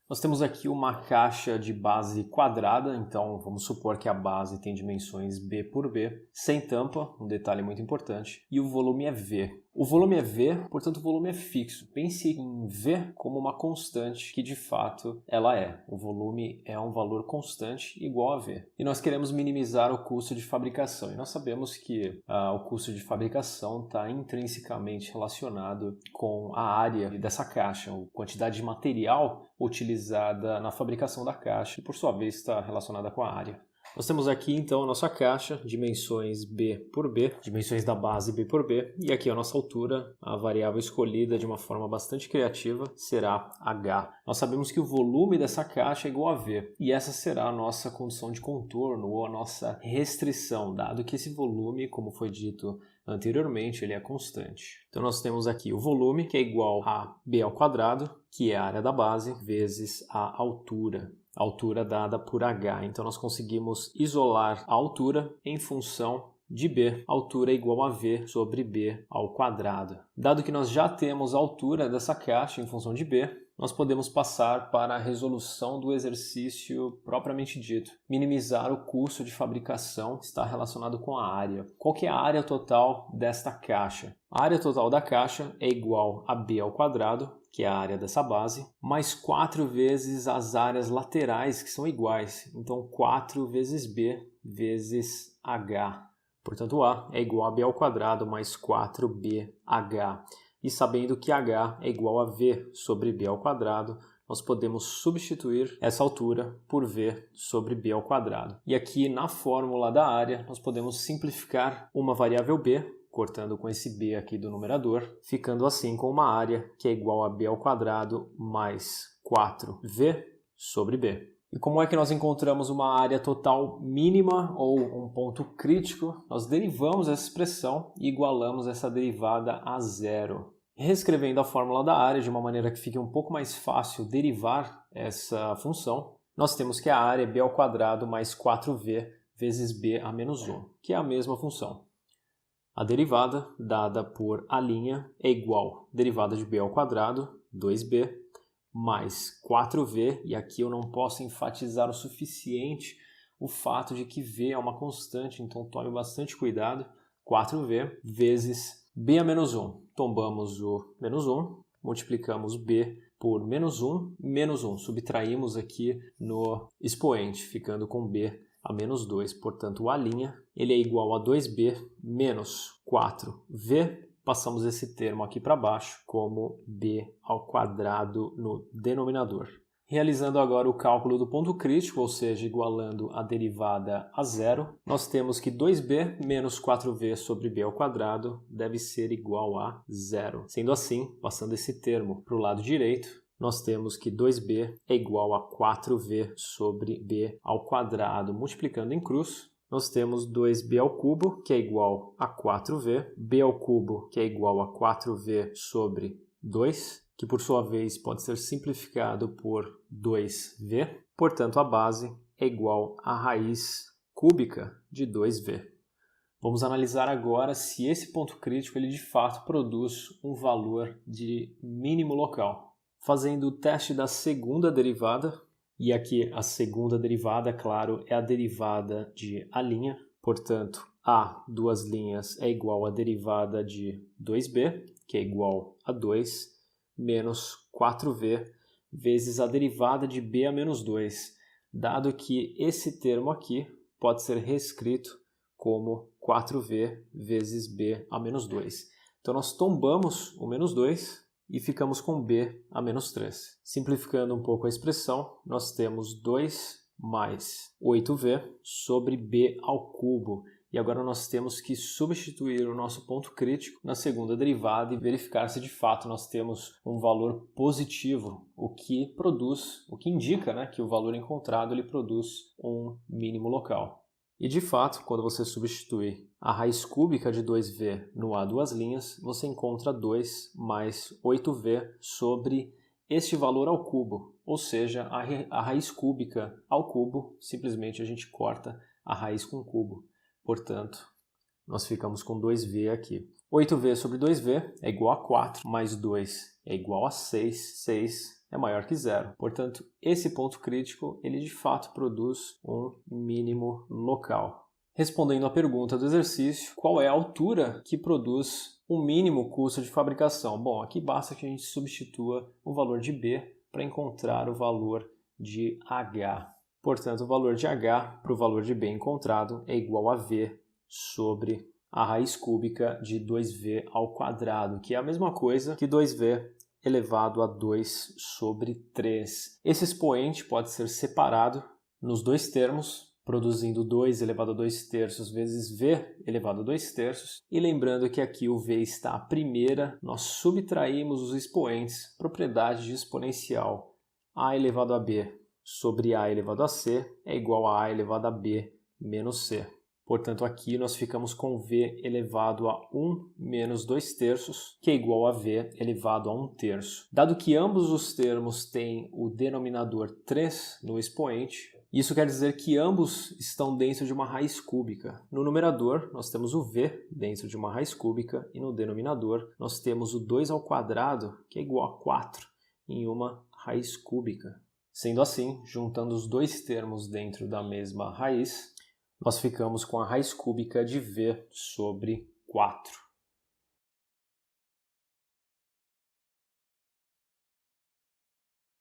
Nós temos aqui uma caixa de base quadrada, então vamos supor que a base tem dimensões B por B, sem tampa, um detalhe muito importante, e o volume é V. O volume é V, portanto o volume é fixo. Pense em V como uma constante, que de fato ela é. O volume é um valor constante igual a V. E nós queremos minimizar o custo de fabricação. E nós sabemos que o custo de fabricação está intrinsecamente relacionado com a área dessa caixa, a quantidade de material utilizada na fabricação da caixa, e por sua vez está relacionada com a área. Nós temos aqui então a nossa caixa, dimensões B por B, dimensões da base B por B, e aqui a nossa altura, a variável escolhida de uma forma bastante criativa será H. Nós sabemos que o volume dessa caixa é igual a V, e essa será a nossa condição de contorno ou a nossa restrição, dado que esse volume, como foi dito anteriormente, ele é constante. Então nós temos aqui o volume, que é igual a B ao quadrado, que é a área da base, vezes a altura dada por H. Então nós conseguimos isolar a altura em função de B. A altura é igual a V sobre B ao quadrado. Dado que nós já temos a altura dessa caixa em função de B, nós podemos passar para a resolução do exercício propriamente dito. Minimizar o custo de fabricação está relacionado com a área. Qual que é a área total desta caixa? A área total da caixa é igual a B ao quadrado, que é a área dessa base, mais 4 vezes as áreas laterais, que são iguais. Então, 4 vezes B vezes H. Portanto, A é igual a B ao quadrado mais 4BH. E sabendo que H é igual a V sobre B ao quadrado, nós podemos substituir essa altura por V sobre B ao quadrado. E aqui na fórmula da área, nós podemos simplificar uma variável B, cortando com esse B aqui do numerador, ficando assim com uma área que é igual a B ao quadrado mais 4V sobre B. E como é que nós encontramos uma área total mínima ou um ponto crítico? Nós derivamos essa expressão e igualamos essa derivada a zero. Reescrevendo a fórmula da área de uma maneira que fique um pouco mais fácil derivar essa função, nós temos que a área é B ao quadrado mais 4V vezes B a menos 1, que é a mesma função. A derivada dada por A' é igual a derivada de B ao quadrado, 2B, mais 4V, e aqui eu não posso enfatizar o suficiente o fato de que V é uma constante, então tome bastante cuidado, 4V vezes B a menos 1. Tombamos o menos 1, multiplicamos B por menos 1, subtraímos aqui no expoente, ficando com B a menos 2. Portanto, o A' ele é igual a 2B menos 4V. Passamos esse termo aqui para baixo como B ao quadrado no denominador. Realizando agora o cálculo do ponto crítico, ou seja, igualando a derivada a zero, nós temos que 2B menos 4V sobre B ao quadrado deve ser igual a zero. Sendo assim, passando esse termo para o lado direito, nós temos que 2B é igual a 4V sobre B ao quadrado. Multiplicando em cruz, nós temos 2B ao cubo, que é igual a 4V, B ao cubo, que é igual a 4V sobre 2, que por sua vez pode ser simplificado por 2V. Portanto, a base é igual à raiz cúbica de 2V. Vamos analisar agora se esse ponto crítico ele de fato produz um valor de mínimo local. Fazendo o teste da segunda derivada, e aqui a segunda derivada, claro, é a derivada de A', portanto, A, duas linhas, é igual à derivada de 2B, que é igual a 2, menos 4V, vezes a derivada de B a menos 2, dado que esse termo aqui pode ser reescrito como 4V vezes B a menos 2. Então, nós tombamos o menos 2 e ficamos com B a menos 3. Simplificando um pouco a expressão, nós temos 2 mais 8V sobre B ao cubo. E agora nós temos que substituir o nosso ponto crítico na segunda derivada e verificar se de fato nós temos um valor positivo, o que indica, né, que o valor encontrado ele produz um mínimo local. E de fato, quando você substitui a raiz cúbica de 2V no A duas linhas, você encontra 2 mais 8V sobre este valor ao cubo, ou seja, a raiz cúbica ao cubo, simplesmente a gente corta a raiz com cubo. Portanto, nós ficamos com 2v aqui. 8v sobre 2v é igual a 4, mais 2 é igual a 6, 6 é maior que zero. Portanto, esse ponto crítico, ele de fato produz um mínimo local. Respondendo à pergunta do exercício, qual é a altura que produz o mínimo custo de fabricação? Bom, aqui basta que a gente substitua o valor de B para encontrar o valor de H. Portanto, o valor de H para o valor de B encontrado é igual a V sobre a raiz cúbica de 2V ao quadrado, que é a mesma coisa que 2V elevado a 2 sobre 3. Esse expoente pode ser separado nos dois termos, produzindo 2 elevado a 2 terços vezes V elevado a 2 terços. E lembrando que aqui o V está à primeira, nós subtraímos os expoentes, propriedade de exponencial A elevado a B sobre A elevado a C é igual a elevado a B menos C. Portanto, aqui nós ficamos com V elevado a 1 menos 2 terços, que é igual a V elevado a 1 terço. Dado que ambos os termos têm o denominador 3 no expoente, isso quer dizer que ambos estão dentro de uma raiz cúbica. No numerador, nós temos o V dentro de uma raiz cúbica, e no denominador, nós temos o 2 ao quadrado, que é igual a 4, em uma raiz cúbica. Sendo assim, juntando os dois termos dentro da mesma raiz, nós ficamos com a raiz cúbica de V sobre 4.